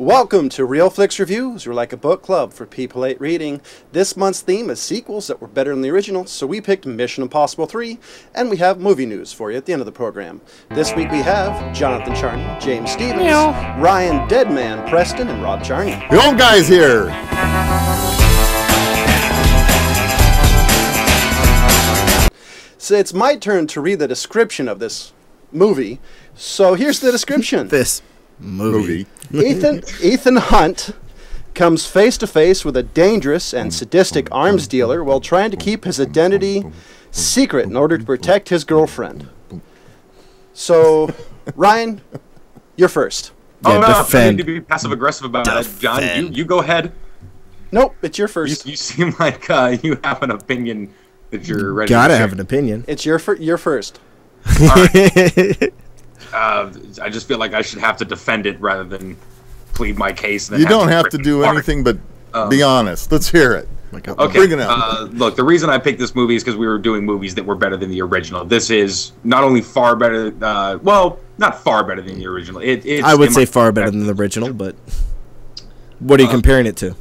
Welcome to Real Flix Reviews. We're like a book club for people who hate reading. This month's theme is sequels that were better than the original, so we picked Mission Impossible 3, and we have movie news for you at the end of the program. This week we have Jonathan Charney, James Stevens, Ryan Deadman Preston, and Rob Charney. The old guy's here. So it's my turn to read the description of this movie. So here's the description. This movie. Ethan Hunt comes face to face with a dangerous and sadistic arms dealer while trying to keep his identity secret in order to protect his girlfriend. So, Ryan, you're first. Oh, no, I need to be passive aggressive about it. John, you go ahead. Nope, it's your first. You seem like you have an opinion that you're ready. Gotta have an opinion. It's your first. All right. I just feel like I should have to defend it rather than plead my case. And you don't have to do anything but be honest. Let's hear it. Okay. Bring it out. Look, the reason I picked this movie is because we were doing movies that were better than the original. This is not only far better, well, not far better than the original. I would say far better than the original, but what are you comparing it to?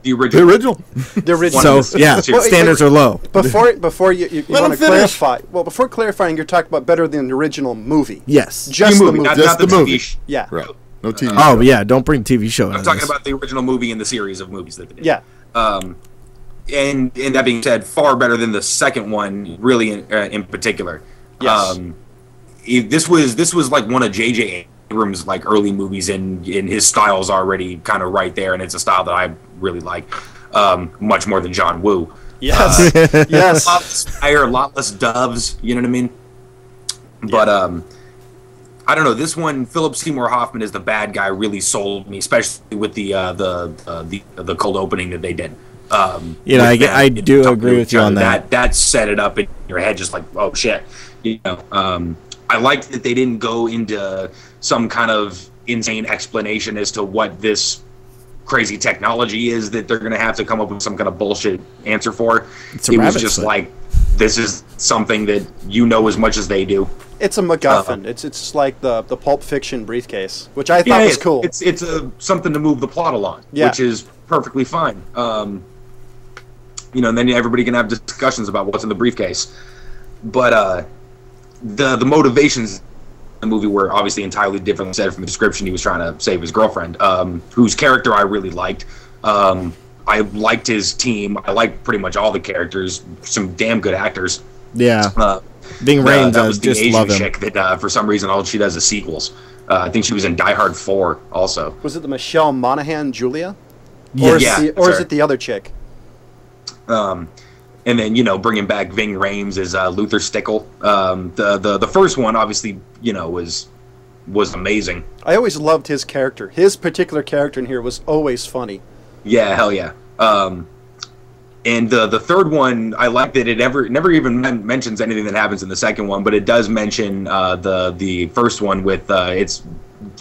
The original. The original. So, yeah, standards are low. Before you want to clarify, well, before clarifying, you're talking about better than the original movie. Yes. Just the movie. Not the movie. Yeah. Right. No TV show. Oh, yeah, don't bring TV show I'm talking about the original movie and the series of movies that they did. Yeah. And that being said, far better than the second one, really in particular. Yes. This was like one of J.J. Abrams' like early movies, and his style's already kind of right there, and it's a style that I really like, much more than John Woo. Yes. Yes. A lot less fire, a lot less doves. You know what I mean? But I don't know. This one, Philip Seymour Hoffman is the bad guy. Really sold me, especially with the cold opening that they did. I do agree with you on that. That set it up in your head, just like, oh shit. You know, I liked that they didn't go into some kind of insane explanation as to what this crazy technology is that they're going to have to come up with some kind of bullshit answer for. It was just like, this is something that you know as much as they do. It's a MacGuffin. It's like the Pulp Fiction briefcase, which I thought was cool. It's something to move the plot along, which is perfectly fine. You know, and then everybody can have discussions about what's in the briefcase. But the motivations in the movie were obviously entirely different. Said from the description, he was trying to save his girlfriend, whose character I really liked. I liked his team. I liked pretty much all the characters. Some damn good actors. Yeah. Ving Rhames, that was the just Asian love him. chick that for some reason all she does is sequels. I think she was in Die Hard 4 also. Was it the Michelle Monaghan Julia? Yeah. Or is it the other chick? And then, you know, bringing back Ving Rhames as Luther Stickle. The first one, obviously, you know, was amazing. I always loved his character. His particular character in here was always funny. Yeah, hell yeah. And the third one, I like that it never even mentions anything that happens in the second one, but it does mention the first one with it's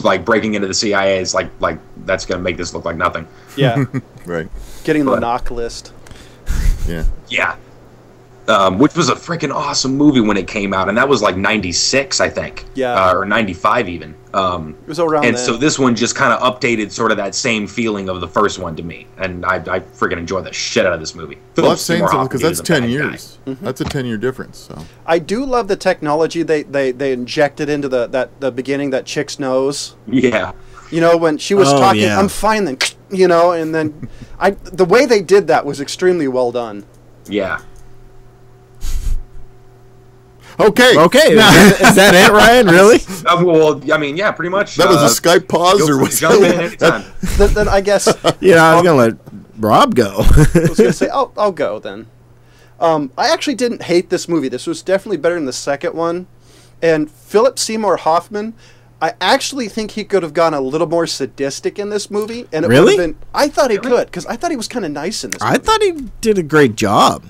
like breaking into the CIA. It's like that's gonna make this look like nothing. Yeah. Right. Getting the knock list. Yeah. Yeah. Which was a freaking awesome movie when it came out, and that was like 96, I think. Yeah. Or 95 even. It was around and then. so this one just kind of updated sort of that same feeling of the first one to me, and I freaking enjoy the shit out of this movie. Well, that's saying something because that's 10 years. Mm-hmm. That's a 10-year difference. So I do love the technology they injected into the beginning, that chick's nose. Yeah. You know, when she was talking, yeah. I'm fine then, you know, and then the way they did that was extremely well done. Yeah. okay. Is that it, Ryan? Really? Well, I mean, yeah, pretty much. That was a Skype pause, or was jump in anytime. Then I guess. Yeah, I was gonna let Rob go. I was gonna say I'll go then. I actually didn't hate this movie. This was definitely better than the second one. And Philip Seymour Hoffman, I actually think he could have gone a little more sadistic in this movie, and it would have been. I thought he could, because I thought he was kind of nice in this movie. I thought he did a great job.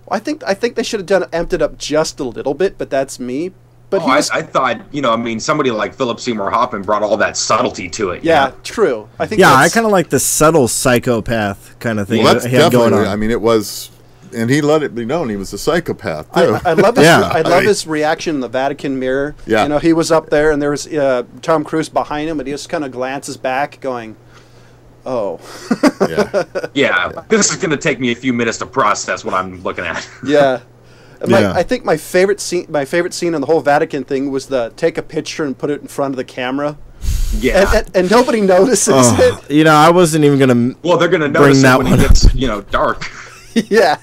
I think they should have amped it up just a little bit, but that's me. But I thought, you know, I mean, somebody like Philip Seymour Hoffman brought all that subtlety to it. Yeah, you know? true. I think. Yeah, I kind of like the subtle psychopath kind of thing. Well, that's he had definitely. going on. I mean, it was and he let it be known he was a psychopath too. I love his, I love his reaction in the Vatican mirror. Yeah. You know, he was up there and there was Tom Cruise behind him, and he just kind of glances back, going, "Oh." Yeah. This is going to take me a few minutes to process what I'm looking at. Yeah. I think my favorite scene in the whole Vatican thing was the take a picture and put it in front of the camera. Yeah. And nobody notices it. You know, I wasn't even going to. Well, they're going to notice it when it gets, dark. Yeah.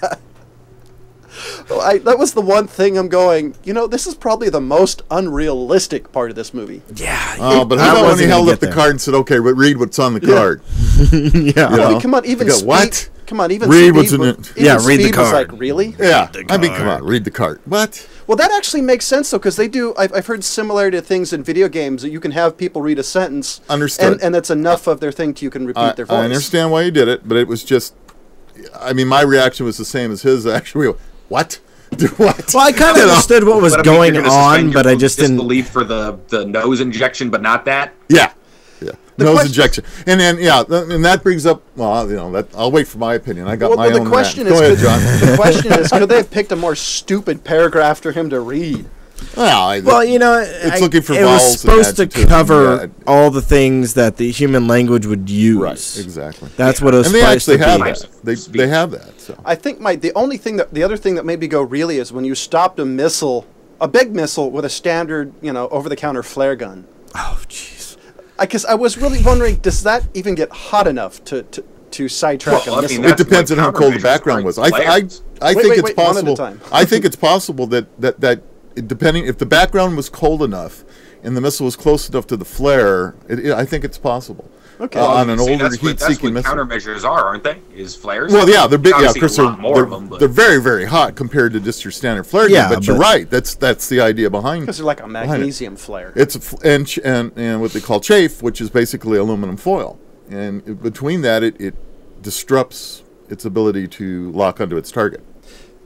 Well, that was the one thing I'm going, this is probably the most unrealistic part of this movie. Yeah. Oh, but how about when he held up the card and said, "Okay, read what's on the card"? Yeah. I mean, come on, even Speed. What? Come on, even read Speed what's in it. Yeah, Speed read the was card. like, really? Yeah. I mean, come on, read the card. What? Well, that actually makes sense, though, because they do. I've heard similar to things in video games that you can have people read a sentence. Understood. And that's enough of their thing you can repeat their voice. I understand why you did it, but it was just. I mean, my reaction was the same as his. Actually, what? What? Well, I kind of understood what was going on, but I just didn't believe for the nose injection, but not that. Yeah. Nose injection, and then and that brings up. Well, that I'll wait for my opinion. I got my own. The question rant. Go ahead, John. The question is, could they have picked a more stupid paragraph for him to read? Well, it's looking for it vowels. Was supposed to cover all the things that the human language would use. Right, exactly. That's what it was. And they actually have be. that. They have that. So I think the other thing that made me go really is when you stopped a big missile with a standard, over-the-counter flare gun. Oh, jeez. Because I was really wondering, does that even get hot enough to sidetrack a missile? It depends on how cold the background was. I think it's possible. I think it's possible that depending if the background was cold enough and the missile was close enough to the flare, I think it's possible. Okay. On an older heat-seeking missile. That's what countermeasures are, aren't they? Is flares? Well, yeah, they're big. Yeah, of course, they're very, very hot compared to just your standard flare gun. But you're right. That's the idea behind it. Because they're like a magnesium flare. It's and what they call chafe, which is basically aluminum foil. And between that, it disrupts its ability to lock onto its target.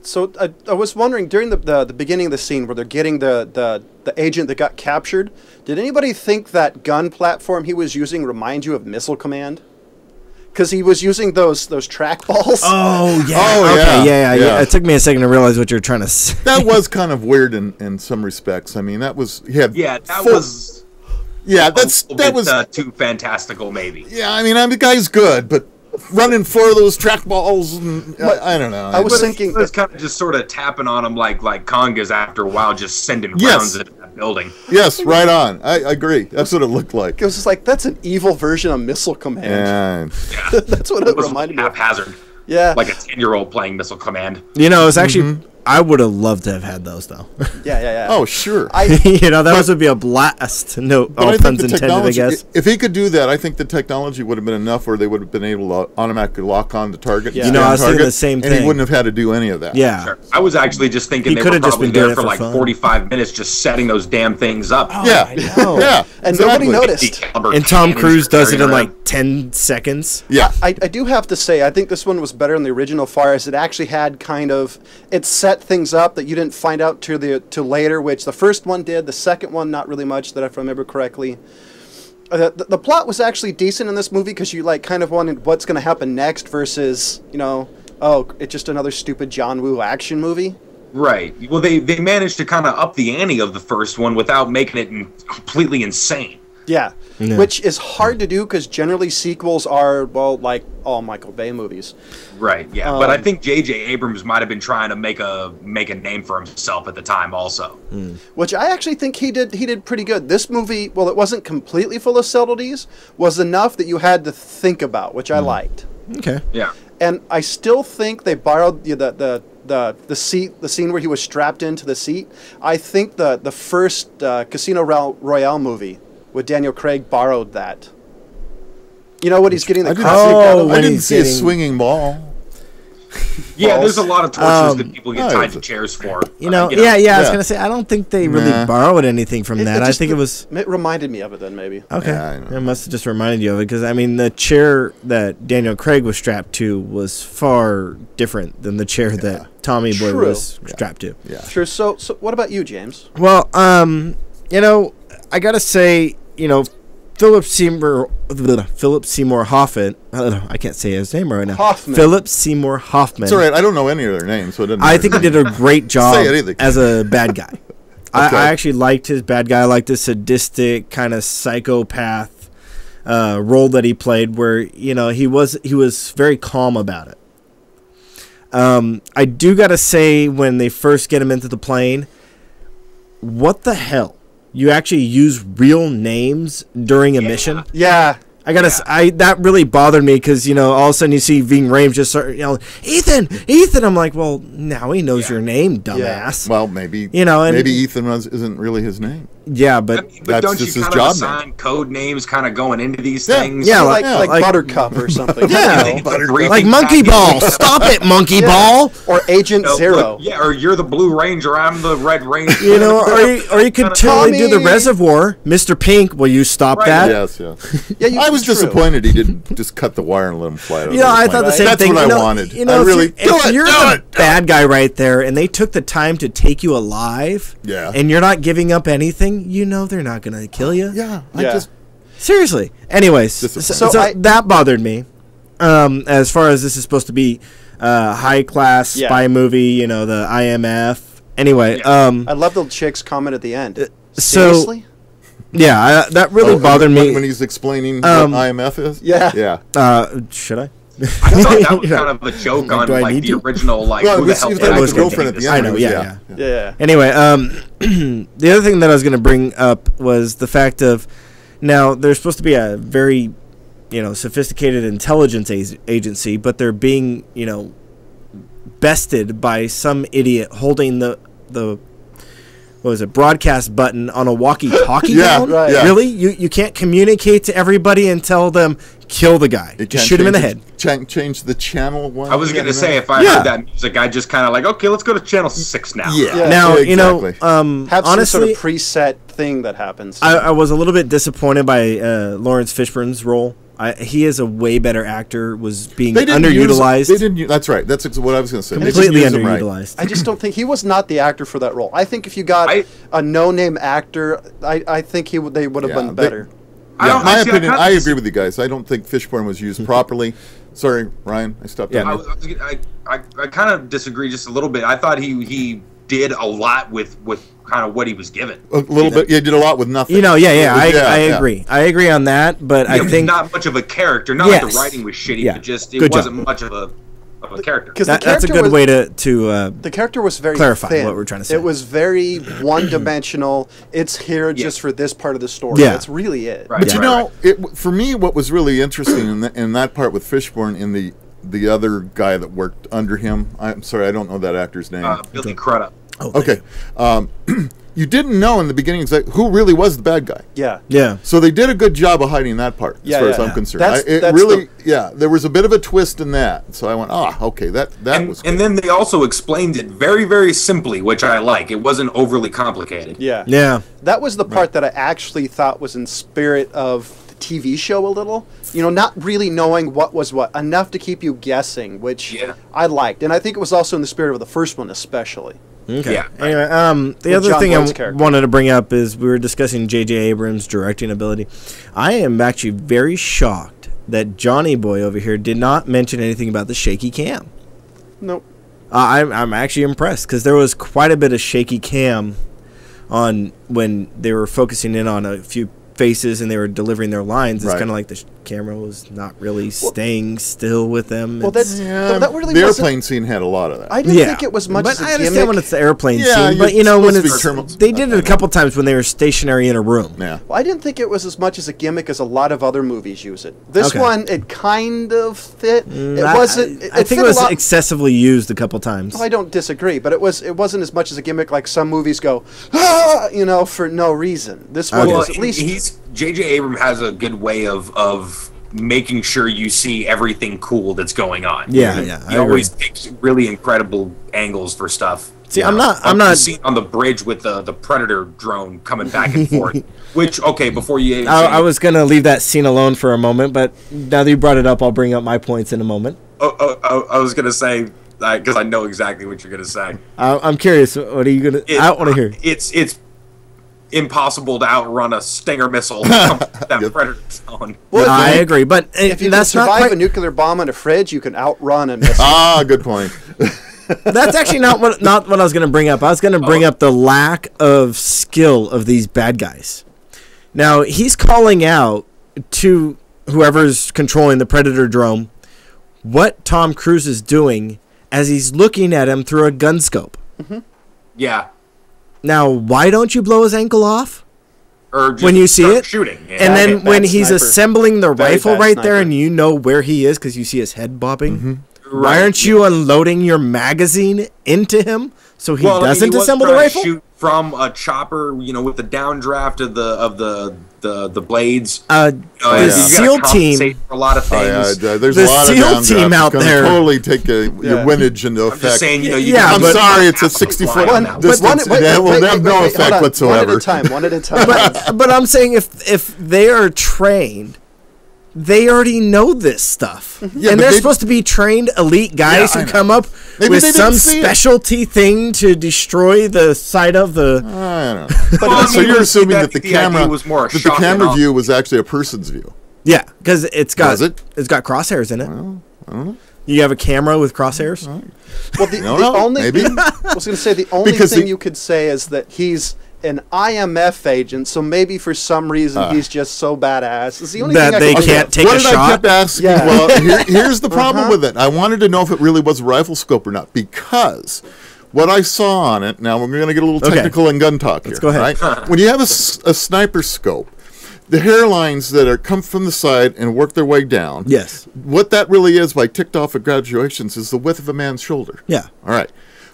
So I was wondering, during the beginning of the scene where they're getting the agent that got captured, did anybody think that gun platform he was using remind you of Missile Command? Because he was using those trackballs. Oh, yeah. Oh, okay, yeah. It took me a second to realize what you're trying to say. That was kind of weird in some respects. I mean, that was... that was too fantastical, maybe. Yeah, I mean, the guy's good, but running for those trackballs, and I don't know. I was thinking... It was kind of just sort of tapping on him like congas after a while, just sending rounds at that building. Yes, right on. I agree. That's what it looked like. It was just like, that's an evil version of Missile Command. Yeah. That's what it reminded me of. Haphazard. Yeah. Like a 10-year-old playing Missile Command. It's actually... I would have loved to have had those, though. Yeah. Oh, sure. That would be a blast. No, all puns intended, I guess. If he could do that, I think the technology would have been enough where they would have been able to automatically lock on the target. Yeah. I was thinking the same thing. And he wouldn't have had to do any of that. Yeah. Sure. I was actually just thinking they were probably there for like 45 minutes just setting those damn things up. Oh, yeah. Yeah. And nobody noticed. And Tom Cruise does it in like 10 seconds. Yeah. I do have to say, I think this one was better than the original far as it actually had it set things up that you didn't find out till later, which the first one did. The second one, not really much, that if I remember correctly. The plot was actually decent in this movie because you kind of wanted what's going to happen next versus, it's just another stupid John Woo action movie. Right. Well, they managed to kind of up the ante of the first one without making it completely insane. Yeah. Which is hard to do because generally sequels are, like all Michael Bay movies. Right, yeah. But I think J.J. Abrams might have been trying to make a name for himself at the time also. Which I actually think he did pretty good. This movie, it wasn't completely full of subtleties, was enough that you had to think about, which I liked. Okay. Yeah. And I still think they borrowed the scene where he was strapped into the seat. I think the first Casino Royale movie with Daniel Craig borrowed that. You know what he's getting the I didn't see a swinging ball. Yeah, there's a lot of tortures that people get tied to chairs for. I was gonna say I don't think they really borrowed anything from that. I think it reminded me of it then maybe. Okay, it must have just reminded you of it because the chair that Daniel Craig was strapped to was far different than the chair that Tommy Boy was strapped to. Yeah, sure. So what about you, James? Well, I gotta say, Philip Seymour Hoffman. I can't say his name right now. Hoffman. Philip Seymour Hoffman. It's all right. I don't know any of their names, so it doesn't. I think he did a great job Say as a bad guy. Okay. I actually liked his bad guy. I liked the sadistic kind of psychopath role that he played, where he was very calm about it. I do gotta say, when they first get him into the plane, what the hell? You actually use real names during a mission? Yeah. That really bothered me, because all of a sudden you see Ving Rhames just start yelling, Ethan. I'm like, well, now he knows your name, dumbass. Well, maybe and maybe Ethan isn't really his name. Yeah, but that's don't just you his kind of job assign name. code names kind of going into these things? Yeah, like Buttercup or something. Yeah, Buttercup. like Monkey Ball. Stop it, Monkey Ball. Or Agent Zero. Or you're the Blue Ranger, I'm the Red Ranger. Or you could totally do the Reservoir. Mr. Pink, will you stop that? Yes. Yeah, I was disappointed he didn't just cut the wire and let him fly out. I thought the same thing. That's what I wanted. If you're the bad guy right there, and they took the time to take you alive, and you're not giving up anything, they're not going to kill you. Yeah. Seriously. Anyways, so that bothered me. As far as this is supposed to be high class spy movie, the IMF. Anyway, I love the chick's comment at the end. Seriously? That really bothered me when he's explaining what IMF is. Yeah. Should I? I thought that was kind of a joke on the original, who the hell was girlfriend at the end. I know, yeah. Anyway, the other thing that I was going to bring up was the fact of, now there's supposed to be a very, sophisticated intelligence agency, but they're being, bested by some idiot holding the broadcast button on a walkie-talkie down? Right. Yeah. Really? You can't communicate to everybody and tell them, kill the guy. Just shoot him in the head. Change the channel one. I was going to say, if I heard that music, I just kind of like, okay, let's go to channel 6 now. Yeah. Now, exactly. Have honestly, some sort of preset thing that happens. I was a little bit disappointed by Lawrence Fishburne's role. He is a way better actor. Was being underutilized. That's right. That's what I was going to say. Completely underutilized. I just don't think he was not the actor for that role. I think if you got a no-name actor, I think they would have been better. In my opinion, I agree with you guys. I don't think Fishburne was used properly. Sorry, Ryan, I stopped. I kind of disagree just a little bit. I thought he did a lot with kind of what he was given. A little bit. Yeah, did a lot with nothing. I agree. I agree on that, but I think not much of a character. Not like the writing was shitty, but just it wasn't much of a character. That's a good way to the character was very clarify thin. what we're trying to say. It was very one-dimensional. It's here just for this part of the story. That's really it. Right. But for me, what was really interesting in that part with Fishburne in the other guy that worked under him. I'm sorry, I don't know that actor's name. Billy Crudup. Oh, okay. You didn't know in the beginning who really was the bad guy. Yeah. So they did a good job of hiding that part, as far as I'm concerned. There was a bit of a twist in that. So I went, okay, that was cool. And then they also explained it very, very simply, which I like. It wasn't overly complicated. Yeah. That was the part that I actually thought was in spirit of the TV show a little. Not really knowing what was what, enough to keep you guessing, which I liked. And I think it was also in the spirit of the first one especially. Okay. Yeah. Anyway, the other thing I wanted to bring up is we were discussing J.J. Abrams' directing ability. I am actually very shocked that Johnny Boy over here did not mention anything about the shaky cam. Nope. I'm actually impressed, because there was quite a bit of shaky cam on when they were focusing in on a few faces and they were delivering their lines. It's kind of like the camera was not really staying still with them. Well, that really the airplane scene had a lot of that. I didn't think it was much. But I understand when it's the airplane scene, but when it's they did it a couple times when they were stationary in a room. Yeah. Well, I didn't think it was as much as a gimmick as a lot of other movies use it. This one, it kind of fit. It wasn't. I think it was excessively used a couple times. Well, I don't disagree, but it wasn't as much as a gimmick like some movies go, for no reason. This one was at least. J.J. Abrams has a good way of making sure you see everything cool that's going on. He always takes really incredible angles for stuff. See, I'm not seen on the bridge with the Predator drone coming back and forth. Which, before you, I was gonna leave that scene alone for a moment, but now that you brought it up, I'll bring up my points in a moment. I was gonna say, because I know exactly what you're gonna say. I'm curious. What are you gonna? I want to hear. It's impossible to outrun a Stinger missile that Predator zone. Well, I agree, but if you can survive a nuclear bomb in a fridge, you can outrun a missile. Good point. That's actually not what I was going to bring up. I was going to bring up the lack of skill of these bad guys. Now, he's calling out to whoever's controlling the Predator drone what Tom Cruise is doing as he's looking at him through a gun scope. Mm-hmm. Yeah. Now, why don't you blow his ankle off? Or just when you see it? Shooting. Yeah. And then when he's sniper. assembling the rifle right sniper. there and you know where he is because you see his head bobbing, Mm-hmm. why aren't you unloading your magazine into him so he doesn't assemble the rifle? Shoot from a chopper, with the downdraft of the blades. The SEAL team. For a lot of things. There's The a lot SEAL of team out there totally take your windage into effect. I'm just saying, I'm sorry, it's a 64 distance. That will have no effect whatsoever. One at a time. But I'm saying if they are trained, they already know this stuff. Yeah, and they're supposed to be trained elite guys who come up with some specialty thing to destroy the side of the... I don't know. But so you're assuming that the camera view was actually a person's view. Yeah, because it's got crosshairs in it. Well, I don't know. You have a camera with crosshairs? Well, the only maybe. I was going to say the only thing you could say is that he's an IMF agent, so maybe for some reason he's just so badass. It's the only thing they can't take a shot. I kept asking? Yeah. Well, here's the problem with it. I wanted to know if it really was a rifle scope or not, because what I saw on it. Now we're going to get a little technical and gun talk here. Let's go ahead. Right? When you have a sniper scope, the hairlines that come from the side and work their way down. Yes. What that really is, by ticked off at graduations, is the width of a man's shoulder. Yeah. All right.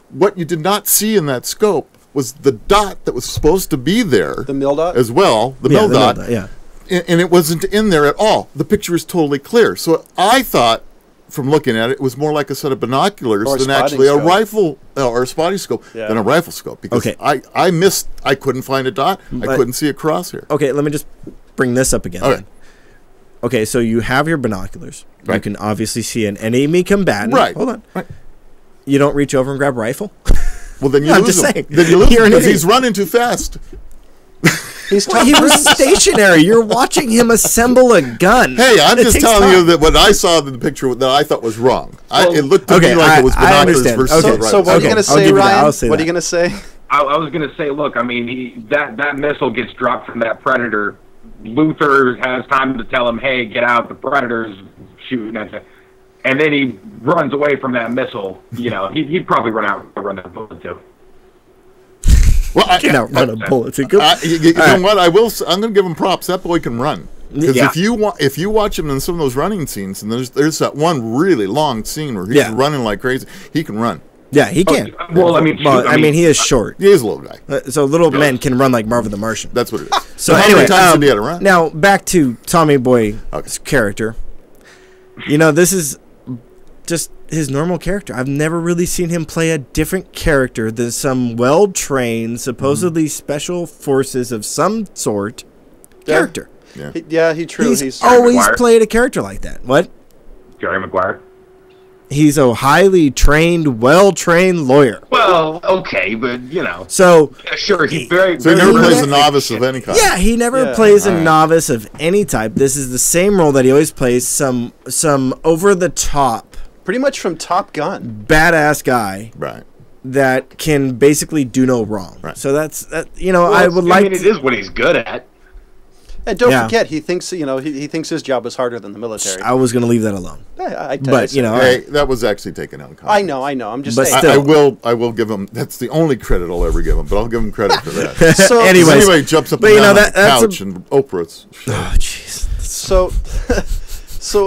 What you did not see in that scope was the dot that was supposed to be there. The mil dot? As well. The mil dot. Yeah. And it wasn't in there at all. The picture is totally clear. So I thought, from looking at it, it was more like a set of binoculars than actually a rifle or a spotting scope than a rifle scope. Because I couldn't find a dot. I couldn't see a crosshair. Okay, let me just bring this up again. Okay. Okay, so you have your binoculars. Right. You can obviously see an enemy combatant. Right. Hold on. Right. You don't reach over and grab a rifle? Well, then you lose him. Saying. Then you lose him because he's running too fast. He was stationary. You're watching him assemble a gun. Hey, I'm just telling you that what I saw in the picture that I thought was wrong. It looked to me like it was binoculars versus a rifle. So what are you going to say, Ryan? What are you going to say? I was going to say, look, I mean, that missile gets dropped from that Predator. Luther has time to tell him, hey, get out, the Predator's shooting at you. And then he runs away from that missile. He'd probably run that bullet too. Well, run a bullet. You know what? I'm going to give him props. That boy can run. Because if you watch him in some of those running scenes, and there's that one really long scene where he's running like crazy, he can run. Yeah, he can. Well, I mean, he is short. He is a little guy. So little men can run like Marvin the Martian. That's what it is. So how anyway, many times did he have to run? Now back to Tommy Boy's character. This is just his normal character. I've never really seen him play a different character than some well-trained, supposedly special forces of some sort character. Yeah, He's always played a character like that. What? Jerry Maguire. He's a highly trained, well-trained lawyer. Well, okay, but So sure, he's very. So he never plays a novice of any kind. Yeah, he never plays a novice of any type. This is the same role that he always plays. Some over-the-top, pretty much from Top Gun, badass guy. Right. That can basically do no wrong. Right. So that's that. I would like. It is what he's good at. And don't forget, he thinks he thinks his job is harder than the military. I was going to leave that alone. That was actually taken out of context. I know. I'm just but saying. Still. I will give him. That's the only credit I'll ever give him. But I'll give him credit for that. So anyway, he jumps up and down on the couch and Oprah's. Oh jeez. So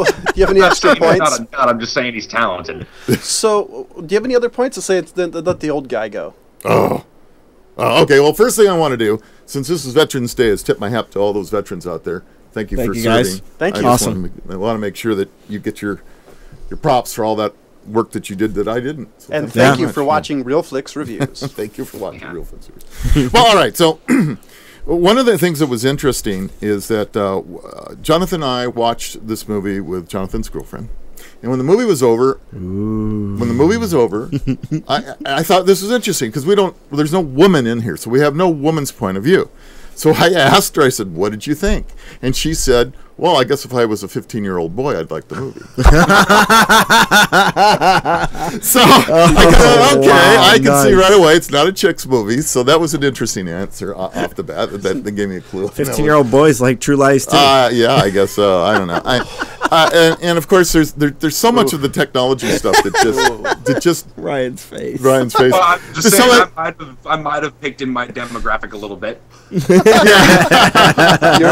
do you have any extra points? I'm just saying he's talented. So do you have any other points to say? Let the old guy go. Okay. Well, first thing I want to do, since this is Veterans Day, is tip my hat to all those veterans out there. Thank you for serving. Guys. Thank you. Awesome. I want to make sure that you get your props for all that work that you did that I didn't. So and thank you for watching Real Flix Reviews. Thank you for watching Real Flix Reviews. Well, all right. So one of the things that was interesting is that Jonathan and I watched this movie with Jonathan's girlfriend. And when the movie was over, I thought this was interesting because there's no woman in here, so we have no woman's point of view. So I asked her, I said, what did you think? And she said, well, I guess if I was a 15-year-old boy, I'd like the movie. So I can see right away it's not a chick's movie. So that was an interesting answer off the bat. That gave me a clue. 15-year-old boys like True Lies too. Yeah, I guess so. I don't know. And of course, there's so much of the technology stuff that just Ryan's face. Well, I'm just saying, I might have picked in my demographic a little bit. You're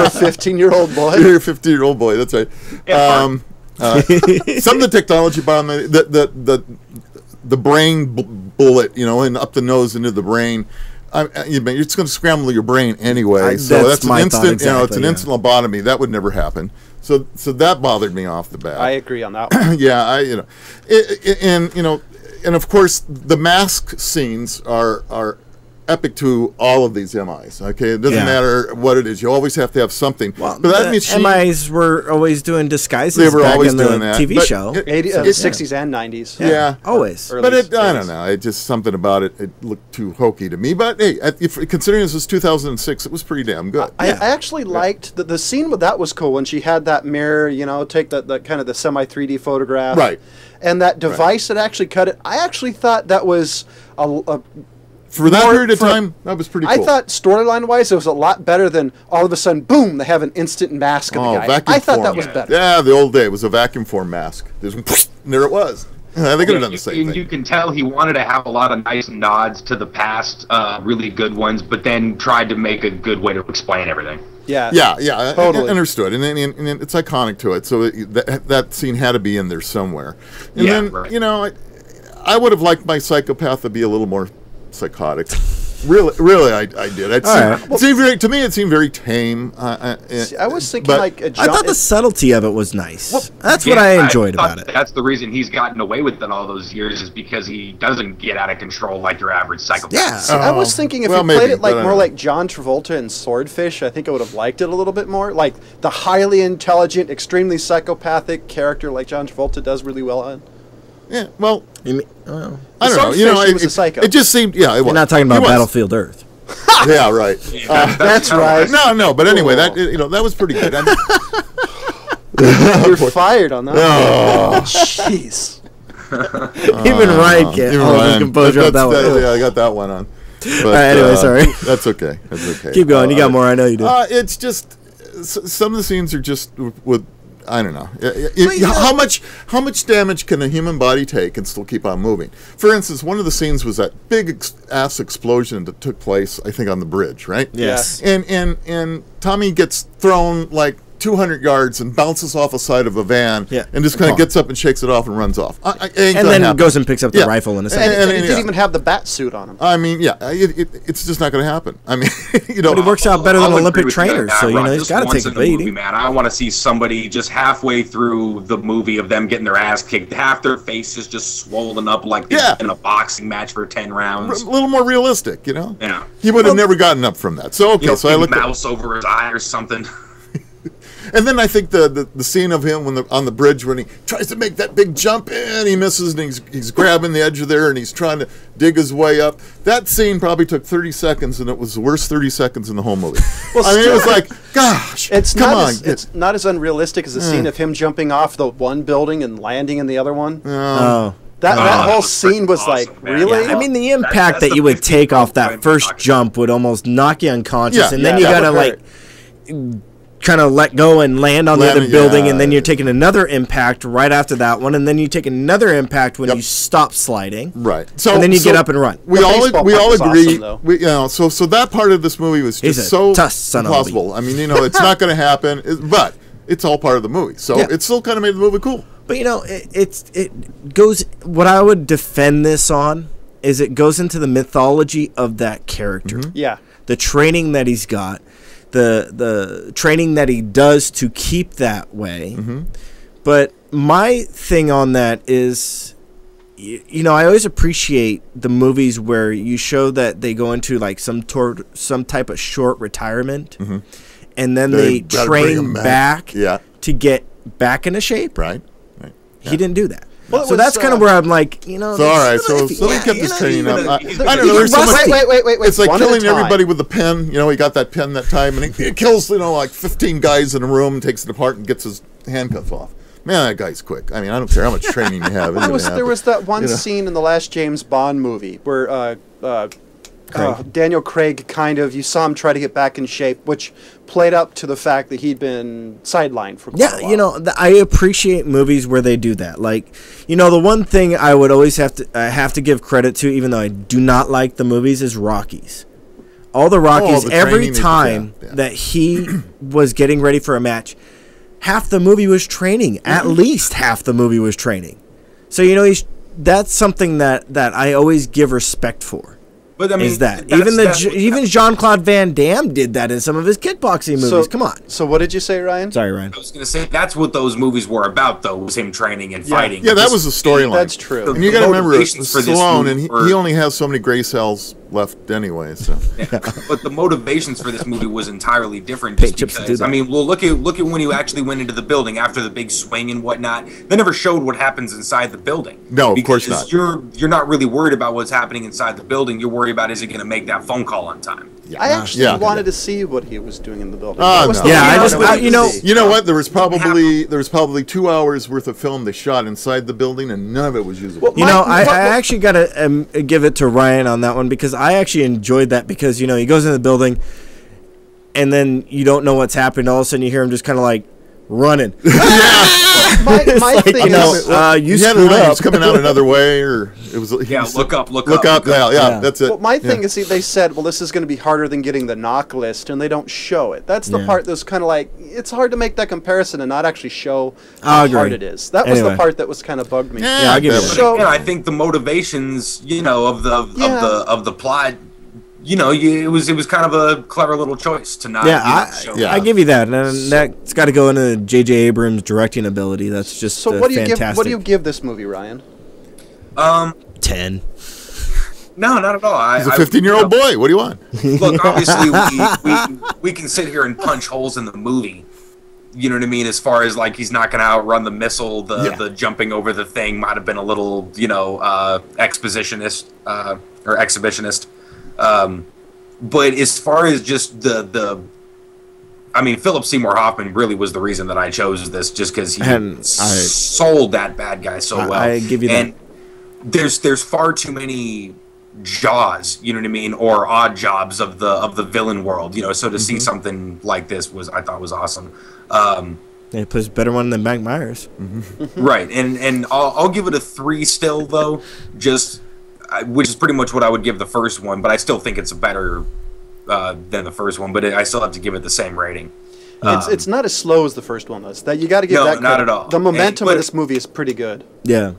a 15-year-old boy. You're a 15-year-old boy. That's right. Yeah, Some of the technology behind the brain bullet, and up the nose into the brain. It's going to scramble your brain anyway. So that's an instant. Exactly, it's an instant lobotomy. That would never happen. So that bothered me off the bat. I agree on that one. Yeah, and of course the mask scenes are epic to all of these MIs. Okay, it doesn't matter what it is. You always have to have something. Well, but that means MIs were always doing disguises. They were always doing that. TV show, 60s and 90s. Yeah, always. But I don't know. It just something about it. It looked too hokey to me. But hey, considering this was 2006, it was pretty damn good. I actually liked the scene with that was cool when she had that mirror. Take the kind of the semi 3D photograph. Right. And that device that actually cut it. I actually thought that was for that period of time, that was pretty cool. I thought storyline-wise, it was a lot better than all of a sudden, boom, they have an instant mask of the guy. I thought that was better. Yeah, the old day, it was a vacuum form mask. And there it was. They could have done the same thing. You can tell he wanted to have a lot of nice nods to the past, really good ones, but then tried to make a good way to explain everything. Yeah, totally. I understood. And it's iconic to it, so that scene had to be in there somewhere. And then, right. I would have liked my psychopath to be a little more psychotic. Really, I did. To me, it seemed very tame. I was thinking like a I thought the subtlety of it was nice. Well, that's what I enjoyed about it. That's the reason he's gotten away with it all those years, is because he doesn't get out of control like your average psychopath. Yeah, I was thinking if he played it like more like John Travolta in Swordfish, I think I would have liked it a little bit more. Like the highly intelligent, extremely psychopathic character like John Travolta does really well on. Yeah, well, I don't know. It just seemed, You're not talking about Battlefield Earth. Yeah, right. That's right. No, but anyway, that was pretty good. You're fired on that. Oh, jeez. Even Ryan can't composure on that one. Yeah, I got that one on. But, anyway, sorry. That's okay. Keep going. You got more. I know you do. It's just some of the scenes are just with. I don't know. How much damage can a human body take and still keep on moving? For instance, one of the scenes was that big ass explosion that took place, I think, on the bridge, right? Yes. And Tommy gets thrown like 200 yards and bounces off the side of a van and just kind of gets up and shakes it off and runs off. And then goes and picks up the rifle in a second. And he didn't even have the bat suit on him. I mean, it's just not going to happen. I mean, But he works out better than Olympic trainers, so he's got to take a beating. Man, I want to see somebody just halfway through the movie of them getting their ass kicked, half their faces just swollen up like they've been in a boxing match for 10 rounds. A little more realistic, Yeah. He would have never gotten up from that. So so I looked mouse over his eye or something. And then I think the scene of him on the bridge when he tries to make that big jump and he misses and he's grabbing the edge of there and he's trying to dig his way up. That scene probably took 30 seconds and it was the worst 30 seconds in the whole movie. It was like, gosh, come on. It's not as unrealistic as the scene of him jumping off the one building and landing in the other one. That whole scene was awesome, like, really? Yeah, I mean, the impact that you would take off that first jump would almost knock you unconscious, and then you gotta like kind of let go and land on the other building, and then you're taking another impact right after that one, and then you take another impact when you stop sliding, right? And then you get up and run. We all agree. Awesome, so that part of this movie was just so impossible. I mean, it's not going to happen, but it's all part of the movie, so it still kind of made the movie cool. But it goes. What I would defend this on is it goes into the mythology of that character. Mm-hmm. Yeah, the training that he's got. The training that he does to keep that way. Mm-hmm. But my thing on that is, I always appreciate the movies where you show that they go into like some type of short retirement, and then they train back to get back into shape. Right. He didn't do that. Well, so that's kind of where I'm like, you know. So all right, so they kept his training up. I don't know. There's so much. Wait. It's like killing everybody with a pen. You know, he got that pen that time, and he kills, you know, like 15 guys in a room, takes it apart, and gets his handcuffs off. Man, that guy's quick. I mean, I don't care how much training you have. There was that one scene in the last James Bond movie where Daniel Craig you saw him try to get back in shape, which played up to the fact that he'd been sidelined for quite a while. You know, I appreciate movies where they do that. Like, you know, the one thing I would always have to give credit to, even though I do not like the movies, is Rockies. All the Rockies, every time that he was getting ready for a match, half the movie was training. At least half the movie was training. So, you know, that's something that I always give respect for. But I mean, is that even Jean-Claude Van Damme did that in some of his kickboxing movies? Come on. So what did you say, Ryan? Sorry, Ryan. I was going to say that's what those movies were about, though, was him training and fighting. Yeah, that was the storyline. That's true. And you got to remember, Stallone, and he only has so many gray cells left anyway. So, but the motivations for this movie was entirely different. Just because, I mean, well, look at when you actually went into the building after the big swing and whatnot. They never showed what happens inside the building. No, of course not. You're not really worried about what's happening inside the building. You're worried about, is he going to make that phone call on time? Yeah. I actually wanted to see what he was doing in the building. You know what? There was probably 2 hours worth of film they shot inside the building, and none of it was usable. Well, I actually got to give it to Ryan on that one, because I actually enjoyed that, because, you know, he goes in the building and then you don't know what's happening. All of a sudden you hear him just kind of like running. my thing is, you screwed up. It's coming out another way, or it was. Look up. Yeah, that's it. Well, my thing is, they said, well, this is going to be harder than getting the knock list, and they don't show it. That's the part that's kind of like, it's hard to make that comparison and not actually show how hard it is. That was the part that was kind of bugged me. Yeah, I give it. So, I think the motivations, you know, of the plot. You know, it was kind of a clever little choice to not. I give you that, and that's got to go into J.J. Abrams' directing ability. That's just fantastic. What do you give this movie, Ryan? 10. No, not at all. He's a 15-year-old boy. What do you want? Look, obviously, we can sit here and punch holes in the movie. You know what I mean? As far as, like, he's not going to outrun the missile, the jumping over the thing might have been a little, you know, expositionist or exhibitionist. But as far as just I mean, Philip Seymour Hoffman really was the reason that I chose this, just because he sold that bad guy so well. I give you that. And there's far too many Jaws, you know what I mean, or odd jobs of the villain world, you know. So to see something like this I thought was awesome. He plays a better one than Mike Myers. Right, and I'll give it a 3 still, though, which is pretty much what I would give the first one, but I still think it's better than the first one. But I still have to give it the same rating. It's not as slow as the first one was. That you got to give that. No, not at all. The momentum of this movie is pretty good. Yeah.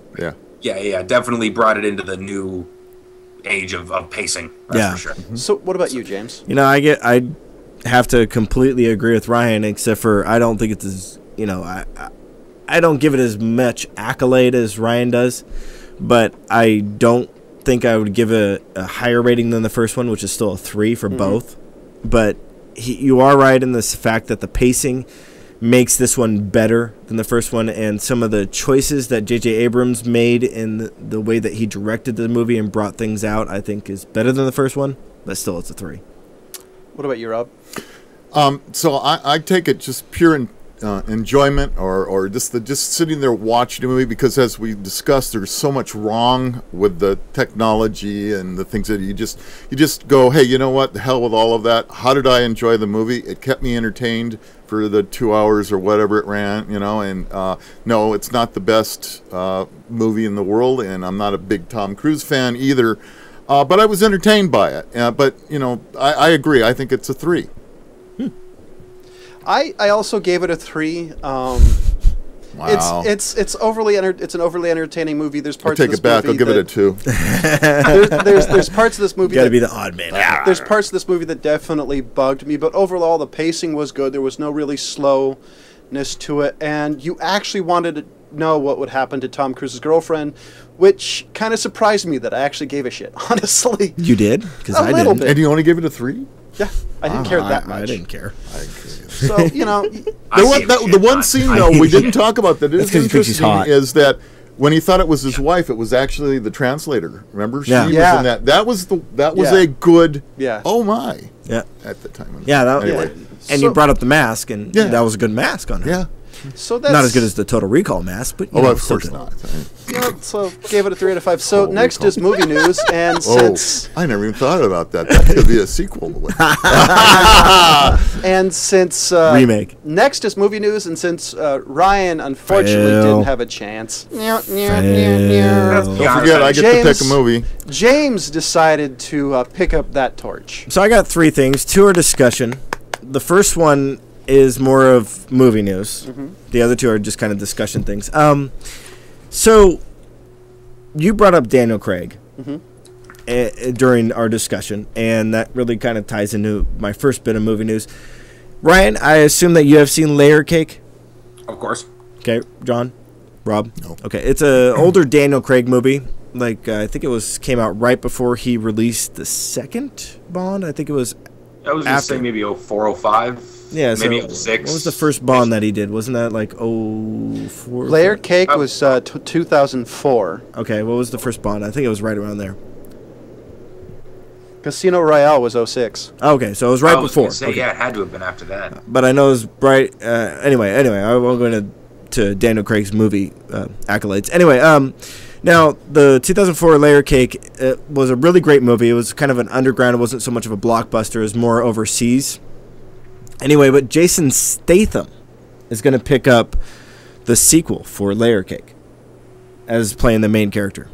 Definitely brought it into the new age of pacing. That's for sure. So, what about you, James? You know, I have to completely agree with Ryan, except for I don't think it's as, you know, I don't give it as much accolade as Ryan does, but I don't think I would give a higher rating than the first one, which is still a 3 for both. But you are right in this fact that the pacing makes this one better than the first one, and some of the choices that J.J. Abrams made in the way that he directed the movie and brought things out, I think is better than the first one, but still it's a 3. What about you, Rob? So I take it just pure enjoyment, or just sitting there watching a movie, because as we discussed, there's so much wrong with the technology and the things that you just go, hey, you know what, the hell with all of that. How did I enjoy the movie? It kept me entertained for the 2 hours or whatever it ran, you know. And no, it's not the best movie in the world, and I'm not a big Tom Cruise fan either, but I was entertained by it. But you know, I agree, I think it's a 3. I also gave it a 3. Wow. It's an overly entertaining movie. There's parts of this movie. I take it back. I'll give it a 2. There's parts of this movie. You gotta be the odd man. There's parts of this movie that definitely bugged me, but overall the pacing was good. There was no really slowness to it, and you actually wanted to know what would happen to Tom Cruise's girlfriend, which kind of surprised me that I actually gave a shit. Honestly, you did? Because I didn't. And you only gave it a 3? Yeah, I didn't care that much. I didn't care. So, you know, the one scene though we didn't talk about that is interesting is that when he thought it was his wife, it was actually the translator. Remember? She was in that. That was a good. Yeah. Oh my. Yeah. At the time. Yeah. Anyway. And you brought up the mask, and that was a good mask on her. Yeah. So that's not as good as the Total Recall mask, but of course not. So gave it a 3 out of 5. So next is movie news, and since I never even thought about that, that could be a sequel. And since remake. Next is movie news, and since Ryan unfortunately didn't have a chance, don't forget I get to pick a movie. James decided to pick up that torch. So I got 3 things. 2 are discussion. The first one is more of movie news. The other 2 are just kind of discussion things. So you brought up Daniel Craig during our discussion, and that really kind of ties into my first bit of movie news. Ryan, I assume that you have seen Layer Cake? Of course. Okay, John? Rob? No. Okay, it's an older Daniel Craig movie. Like, I think it came out right before he released the second Bond. I think it was I was going to say maybe 04, 05. Yeah, maybe so 06. What was the first Bond that he did? Wasn't that like 04? Layer Cake was 2004. Okay, what was the first Bond? I think it was right around there. Casino Royale was 06. Okay, so it was right before. Say, yeah, it had to have been after that. But I know it was right. Anyway, I won't go into Daniel Craig's movie accolades. Anyway, now the 2004 Layer Cake was a really great movie. It was kind of an underground. It wasn't so much of a blockbuster. It was more overseas. Anyway, but Jason Statham is going to pick up the sequel for Layer Cake as playing the main character.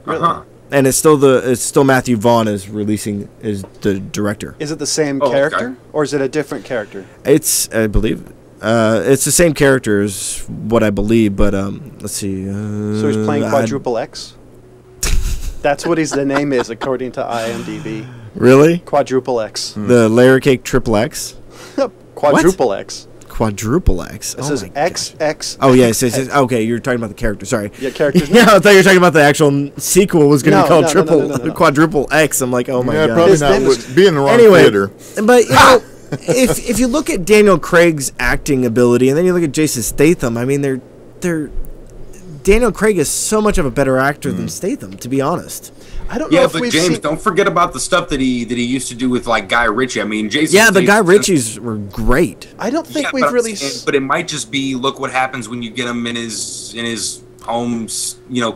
And it's still Matthew Vaughn is the director. Is it the same character or is it a different character? It's, I believe, it's the same character as what I believe, but let's see. So he's playing Quadruple X. That's what the name is according to IMDb. Really? Quadruple X. The Layer Cake Triple X. Quadruple X. Quadruple X. It says XX. Oh yeah, it says okay. You're talking about the character. Sorry. Yeah, characters. Yeah, I thought you were talking about the actual sequel was going to be called Quadruple X. I'm like, oh my god. Probably not. Be in the wrong theater. But you know, if you look at Daniel Craig's acting ability, and then you look at Jason Statham, I mean, they're Daniel Craig is so much of a better actor than Statham, to be honest. I don't know if we've James, don't forget about the stuff that he used to do with like Guy Ritchie. I mean, Jason. Yeah, the Guy Ritchies were great. I don't think we've really. But it might just be look what happens when you get him in his home,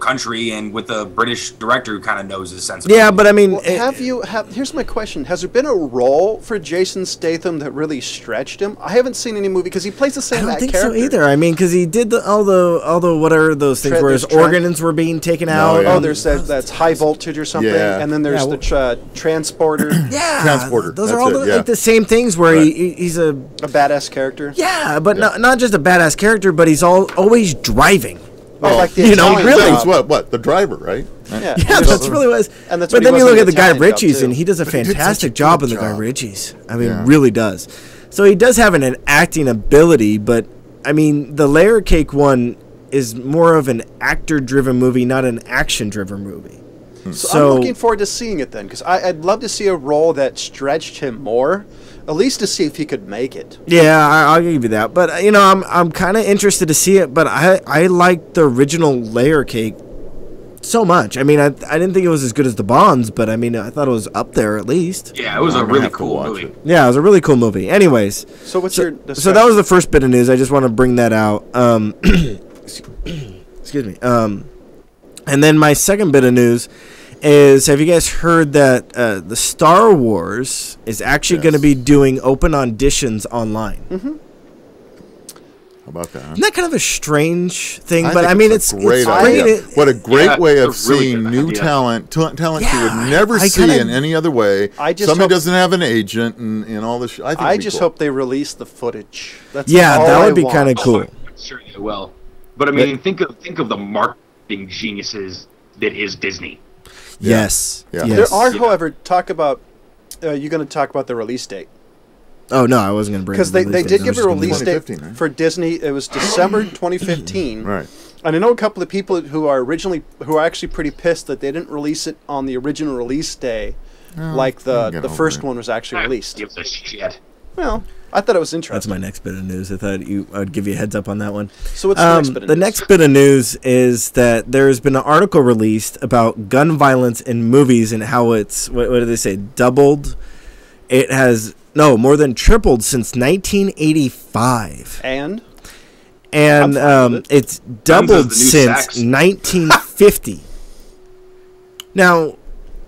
country, and with a British director who kind of knows his sense. Yeah, but I mean, well, here's my question: has there been a role for Jason Statham that really stretched him? I haven't seen any movie because he plays the same character. I don't think so either. I mean, because he did all the what are those things where his organs were being taken out? Oh, there's that's high voltage or something, and then there's the transporter. Yeah, transporter. Those are all like the same things where he's a badass character. Yeah, but not just a badass character, but he's always driving. Well, like the really. It's what the driver, right? Yeah, that's really what it was. And that's but then you look at the Guy Ritchies, too. and he does a fantastic job in the Guy Ritchies. I mean, really does. So he does have an acting ability, but I mean, the Layer Cake one is more of an actor-driven movie, not an action-driven movie. So I'm looking forward to seeing it then, because I'd love to see a role that stretched him more. At least to see if he could make it. Yeah, I'll give you that. But I'm kind of interested to see it. But I like the original Layer Cake so much. I mean, I didn't think it was as good as the Bonds, but I mean, I thought it was up there at least. Yeah, it was a really cool movie. Yeah, it was a really cool movie. Anyways, so what's your discussion? So that was the first bit of news. I just want to bring that out. Excuse me. And then my second bit of news is, have you guys heard that the Star Wars is actually going to be doing open auditions online? Mm-hmm. How about that? Isn't that kind of a strange thing? But I mean, it's great. What a great way of seeing new talent you would never see in any other way. Somebody doesn't have an agent and all this. I just hope they release the footage. That's that would be kind of cool. I'm sure they will. But I mean, think of the marketing geniuses that is Disney. Yes. There are, however, you're going to talk about the release date. Oh, no, I wasn't going to bring it up. Because they did give a release date for Disney. It was December 2015. Right. And I know a couple of people who are actually pretty pissed that they didn't release it on the original release day, like the first one was actually released. Gives a shit. Well, I thought it was interesting. That's my next bit of news. I thought I'd give you a heads up on that one. So what's the next bit of news? The next bit of news is that there's been an article released about gun violence in movies and how it's, what do they say, doubled. It has, more than tripled since 1985. And it's doubled since 1950. Now...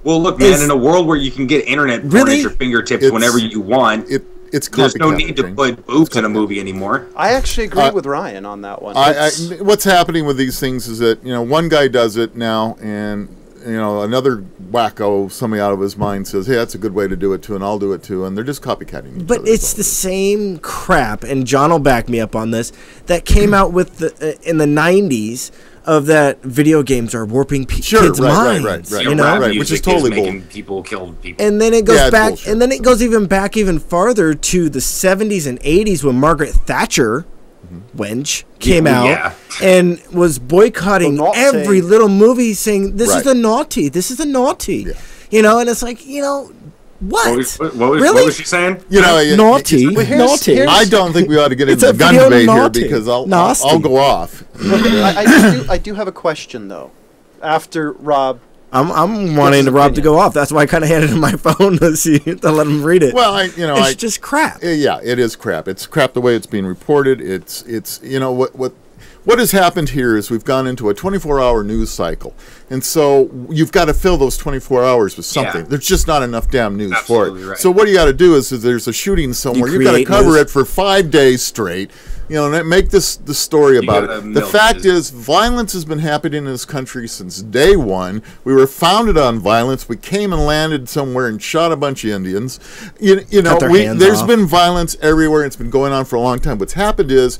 Well, look, man, in a world where you can get internet porn at your fingertips whenever you want, there's no need to put boobs in a movie anymore. I actually agree with Ryan on that one. What's happening with these things is that, one guy does it now, and, another wacko, somebody out of his mind says, hey, that's a good way to do it too, and I'll do it too, and they're just copycatting each other. But it's the same crap, and John will back me up on this, that came out with in the 90s, of that video games are warping kids' minds, right, which is totally making people kill people. And then it goes back, and then it goes even farther to the 70s and 80s when Margaret Thatcher, wench, came out and was boicotting every little movie, saying this is a naughty, and it's like, what? What was she saying? Naughty. Naughty. I don't think we ought to get into the gun debate here because I'll go off. I do have a question though. After Rob, I'm wanting Rob to go off. That's why I kind of handed him my phone to let him read it. Well, it's just crap. Yeah, it is crap. It's crap the way it's being reported. It's what has happened here is we've gone into a 24-hour news cycle. And so you've got to fill those 24 hours with something. Yeah. There's just not enough damn news for it. Right. So what you got to do is there's a shooting somewhere. You've got to cover it for 5 days straight. And make the story about it. The fact is, violence has been happening in this country since day one. We were founded on violence. We came and landed somewhere and shot a bunch of Indians. There's been violence everywhere. It's been going on for a long time. What's happened is,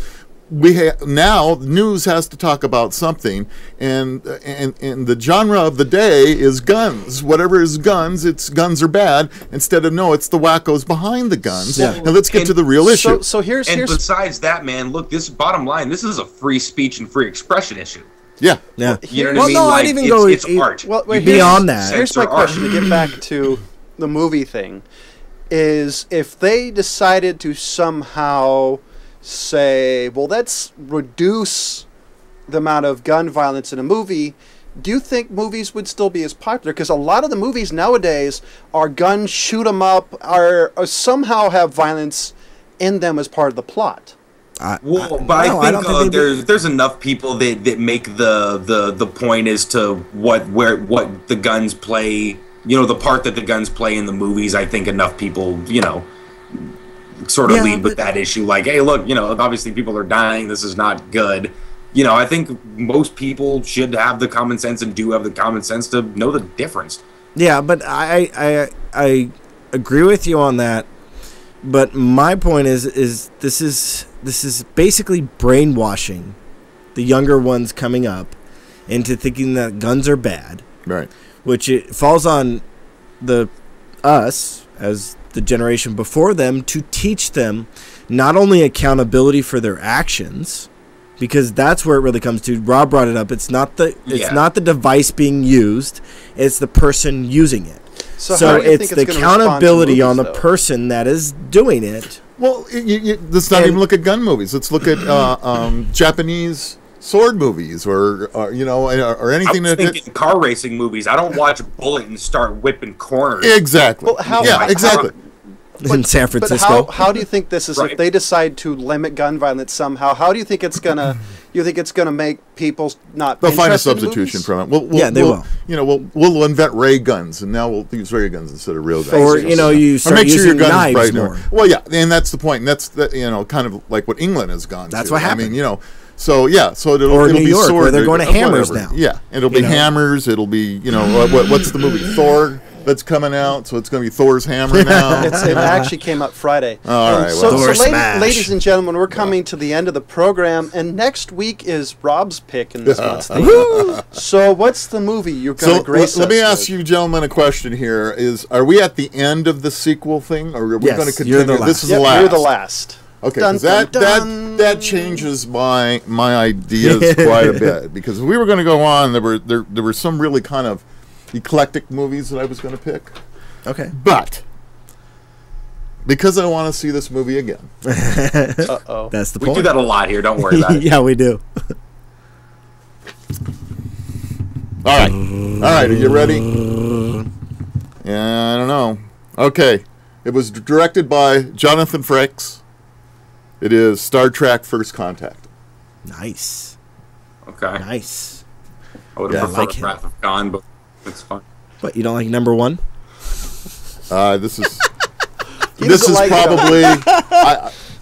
now news has to talk about something, and the genre of the day is guns. Whatever is guns, guns are bad. Instead of it's the wackos behind the guns. Yeah. And let's get to the real issue. So here's besides that, man, look, this bottom line, this is a free speech and free expression issue. Yeah. You know what I mean? No, I'd even go it's art. Well, beyond that. Here's my question to get back to the movie thing: is if they decided to somehow say, well, let's reduce the amount of gun violence in a movie, do you think movies would still be as popular? Because a lot of the movies nowadays are guns, shoot 'em up, or somehow have violence in them as part of the plot. I think there's enough people that make the point as to what the guns play, the part that the guns play in the movies. I think enough people, sort of lead with that issue, like, hey, look, obviously people are dying, this is not good. I think most people should have the common sense and do have the common sense to know the difference. Yeah, but I agree with you on that. But my point is this is basically brainwashing the younger ones coming up into thinking that guns are bad. Right. Which it falls on us as the generation before them to teach them not only accountability for their actions, because that's where it really comes to. Rob brought it up. It's not the device being used; it's the person using it. So it's the accountability on the person that is doing it. Well, let's not even look at gun movies. Let's look at Japanese sword movies, or anything. I was thinking car racing movies. I don't watch Bullet and start whipping corners. Exactly. Well, exactly. In San Francisco. But how do you think this is? Right. If they decide to limit gun violence somehow, how do you think it's gonna? You think it's gonna make people not? They'll find a substitution from it. They will. We'll invent ray guns, and now we'll use ray guns instead of real guns. Or you start make using sure your knives gun is more. Well, yeah, and that's the point. And that's kind of like what England has gone. That's to. what happened. I mean, so it'll New be York, sword, where they're going to hammers now. Yeah, it'll be hammers. It'll be what's the movie Thor that's coming out? So it's going to be Thor's hammer now. It actually came out Friday. All right. So ladies and gentlemen, we're coming to the end of the program, and next week is Rob's pick in this month's theme. So what's the movie you're going to grace us let me ask you gentlemen a question here. Are we at the end of the sequel thing, or are we going to continue? You're the last. This is the last. You're the last. Okay, because that changes my ideas quite a bit. Because if we were going to go on, there were some really kind of eclectic movies that I was going to pick. Okay, but Because I want to see this movie again. Uh-oh. That's the point. We do that a lot here. Don't worry about it. Yeah, we do. All right. Are you ready? Yeah, I don't know. Okay. It was directed by Jonathan Frakes. It is Star Trek First Contact. Nice. Okay. Nice. I would have preferred Wrath of Khan, but it's fine. What, you don't like number 1? This is probably.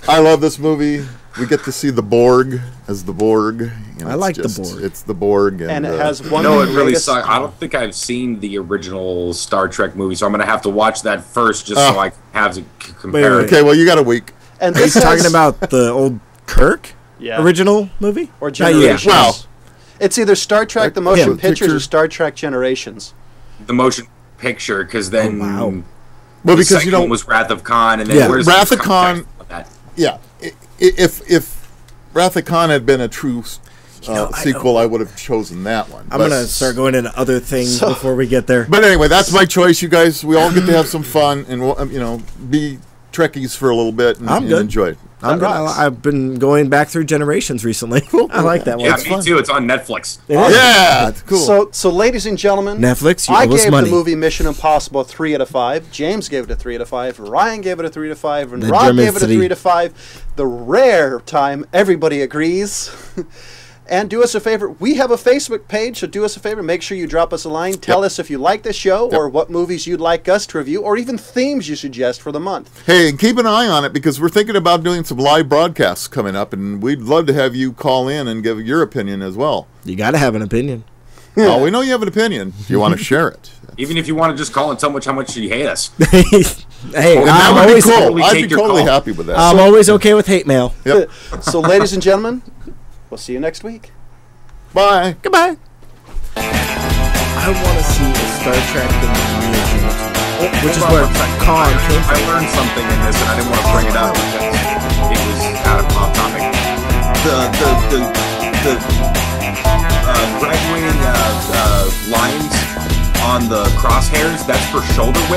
I love this movie. We get to see the Borg as the Borg. You know, I like the Borg. It's the Borg, and it has one. No, it really sucks. I don't think I've seen the original Star Trek movie, so I'm going to have to watch that first just so I can have to compare. Wait. Okay, well, you got a week. And are you talking about the old Kirk original movie? Or Generations? Wow. It's either Star Trek the Motion Pictures or Star Trek Generations. The motion picture, because then well, because the second one was Wrath of Khan, and then where's Wrath of Khan? Yeah, if Wrath of Khan had been a true sequel, I would have chosen that one. I'm gonna start going into other things before we get there. But anyway, that's my choice. You guys, we all get to have some fun and be Trekkies for a little bit and enjoy it. I've been going back through Generations recently. I like that one. Yeah, me too. It's on Netflix. Yeah, it's cool. So, ladies and gentlemen, Netflix, I gave the movie Mission Impossible a 3 out of 5. James gave it a 3 out of 5. Ryan gave it a 3 out of 5. And Rob gave it a 3 out of 5. The rare time everybody agrees. And do us a favor. We have a Facebook page, so do us a favor. Make sure you drop us a line. Tell us if you like the show or what movies you'd like us to review or even themes you suggest for the month. Hey, and keep an eye on it because we're thinking about doing some live broadcasts coming up, and we'd love to have you call in and give your opinion as well. You got to have an opinion. Oh, we know you have an opinion. You want to share it. Even if you want to just call and tell how much you hate us. Hey, I'm always cool. I'd be totally happy with that. I'm always okay with hate mail. Yep. So, ladies and gentlemen, we'll see you next week. Bye. Goodbye. I want to see a Star Trek the movie, which is where Khan came from. I learned something in this, and I didn't want to bring it up because it was out of off topic. The graduating lines on the crosshairs, that's for shoulder width.